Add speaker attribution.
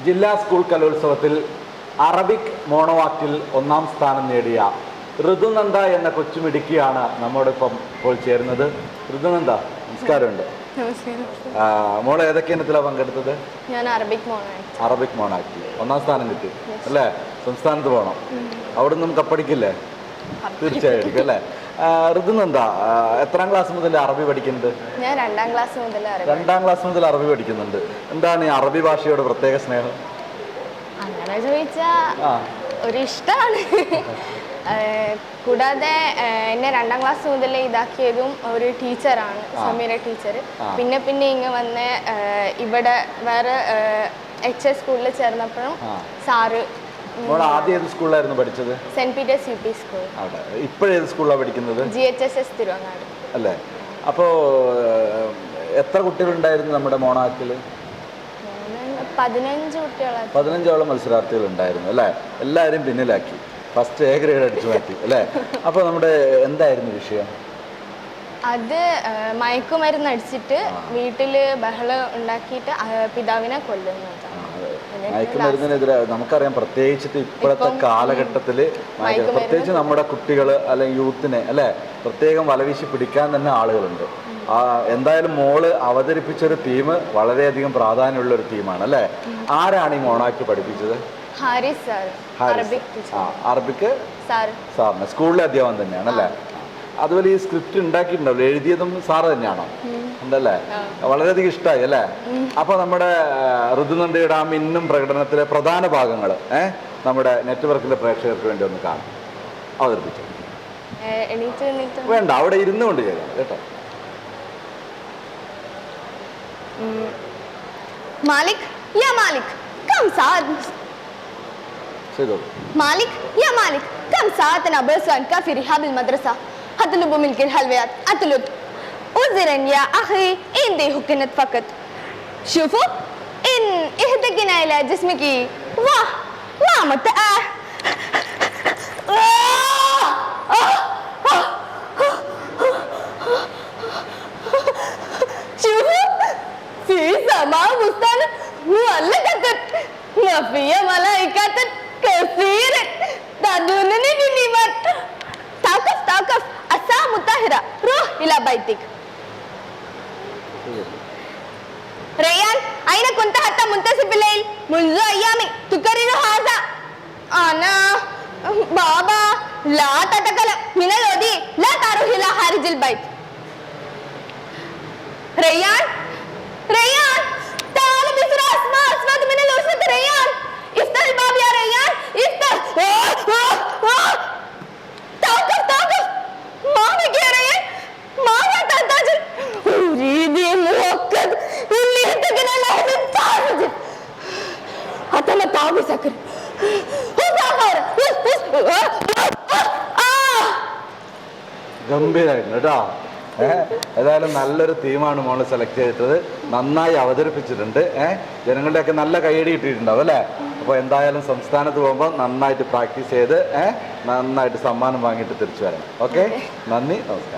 Speaker 1: ജില്ലാ സ്കൂൾ കലോത്സവത്തിൽ അറബിക് മോണോവാക്റ്റിൽ ഒന്നാം സ്ഥാനം നേടിയ ഋതുനന്ദ എന്ന കൊച്ചുമിടുക്കിയാണ് നമ്മോടൊപ്പം ഇപ്പോൾ ചേരുന്നത്. ഋതുനന്ദ, നമസ്കാരമുണ്ട്. മോളെ ഏതൊക്കെ ഇനത്തിലാണ് പങ്കെടുത്തത്?
Speaker 2: ഞാൻ
Speaker 1: അറബിക് മോണോവാക്റ്റിൽ ഒന്നാം സ്ഥാനം കിട്ടി അല്ലേ? സംസ്ഥാനത്ത് പോകണം. അവിടെ നിന്നും കപ്പടിക്കില്ലേ? തീർച്ചയായിട്ടും അല്ലേ? ഋതുനന്ദ എത്രാം ക്ലാസ് മുതൽ അറബി പഠിക്കുന്നത്?
Speaker 2: ഞാൻ രണ്ടാം ക്ലാസ്
Speaker 1: മുതൽ അറബി പഠിക്കുന്നുണ്ട്. എന്താണ് ഈ അറബി ഭാഷയോട് പ്രത്യേക സ്നേഹം?
Speaker 2: അങ്ങനെ ചോദിച്ചാ ഒരു ഇഷ്ടമാണ്. കൂടാതെ എന്നെ രണ്ടാം ക്ലാസ് മുതൽ ഇതാക്കിയതും ഒരു ടീച്ചറാണ്, സമീര ടീച്ചർ. പിന്നെ ഇങ്ങ് വന്ന് ഇവിടെ വേറെ HS സ്കൂളിൽ ചേർന്നപ്പോഴും സാറ്.
Speaker 1: ആദ്യം ഏത് സ്കൂളിലായിരുന്നു പഠിച്ചത്?
Speaker 2: Saint Peter's UP school.
Speaker 1: ഇപ്പോഴേത് സ്കൂളിലാണ് പഠിക്കുന്നത്?
Speaker 2: GHSS തിരുവങ്ങാട്
Speaker 1: അല്ലേ? അപ്പോൾ എത്ര കുട്ടികളുണ്ടായിരുന്നു നമ്മുടെ മോണോവാക്റ്റിൽ?
Speaker 2: 15 കുട്ടികളാണ്.
Speaker 1: 15ഓളം മത്സരാർത്ഥികൾ ഉണ്ടായിരുന്നു അല്ലേ? എല്ലാവരും പിന്നിലാക്കി, ഫസ്റ്റ് A ഗ്രേഡ് അടിച്ചു മാറ്റി അല്ലേ? അപ്പോൾ നമ്മുടെ എന്തായിരുന്നു വിഷയം?
Speaker 2: അത് മയക്കുമരുന്ന് അടിച്ചിട്ട് വീട്ടില് ബഹളം ഉണ്ടാക്കിയിട്ട് പിതാവിനെ കൊല്ലുന്നത്.
Speaker 1: മയക്കുമരുന്നിനെതിരെ നമുക്കറിയാം, പ്രത്യേകിച്ചിട്ട് ഇപ്പോഴത്തെ കാലഘട്ടത്തിൽ പ്രത്യേകിച്ച് നമ്മുടെ കുട്ടികൾ അല്ലെങ്കിൽ യൂത്തിനെ അല്ലേ പ്രത്യേകം വലവീശി പിടിക്കാൻ തന്നെ ആളുകളുണ്ട്. എന്തായാലും മോള് അവതരിപ്പിച്ചൊരു തീം വളരെയധികം പ്രാധാന്യമുള്ള ഒരു തീമാണ് അല്ലേ? ആരാണ് ഈ മോണോവാക്റ്റ് പഠിപ്പിച്ചത്? അറബിക്ക് സാറിന് സ്കൂളിലെ അധ്യാപനം തന്നെയാണ് അല്ലേ? അതുപോലെ ഈ സ്ക്രിപ്റ്റ് ഉണ്ടാക്കിയിട്ടുണ്ടല്ലോ, എഴുതിയതും സാറ് തന്നെയാണോ? ഉണ്ടല്ലേ? വളരെയധികം ഇഷ്ടമായി അല്ലേ? അപ്പൊ നമ്മുടെ ഋതുനന്ദയുടെ ആ മിന്നും പ്രകടനത്തിലെ പ്രധാന ഭാഗങ്ങൾ നമ്മുടെ നെറ്റ്വർക്കിലെ പ്രേക്ഷകർക്ക് വേണ്ടി ഒന്ന് കാണാം. അവതരിപ്പിച്ചു. വേണ്ട, അവിടെ ഇരുന്നുകൊണ്ട് ചെയ്യാം കേട്ടോ.
Speaker 2: മാലിക് യാ മാലിക് കം സാദ്. مالك يا مالك كم ساعتنا بسوان في رحاب المدرسة أطلب منك الحلويات أطلب عذرا يا أخي عندي حقنة فقط شوفوا إن اهتكنا إلى جسمك واه متى شوفوا في سماء بستان مؤلقة ما فيها ملائكة كثير تدعونني بنعمة توقف الساعة مطهرة روح إلى بيتك. ريان أين كنت حتى منتصف الليل؟ منذ أيام تكرر هذا. أنا بابا لا تتكلم من الودي لا تروح إلى خارج البيت. ريان تعال بسرعة اسمع أصوات من الوسط. ريان افتح الباب يا ريان افتح. توقف ما بك يا ريان؟ ماذا تحتاج؟ أريد مؤكد إني أتكلم لحم طازج أتمتع بسكر وسافر.
Speaker 1: ഗംഭീരായിരുന്നു കേട്ടോ. ഏതായാലും നല്ലൊരു തീമാണ് മോള് സെലക്ട് ചെയ്തിട്ടത്. നന്നായി അവതരിപ്പിച്ചിട്ടുണ്ട്. ജനങ്ങളുടെയൊക്കെ നല്ല കൈയടി കിട്ടിയിട്ടുണ്ടാവും അല്ലേ? അപ്പോൾ എന്തായാലും സംസ്ഥാനത്ത് പോകുമ്പോൾ നന്നായിട്ട് പ്രാക്ടീസ് ചെയ്ത് നന്നായിട്ട് സമ്മാനം വാങ്ങിയിട്ട് തിരിച്ചു വരണം. ഓക്കെ, നന്ദി, നമസ്കാരം.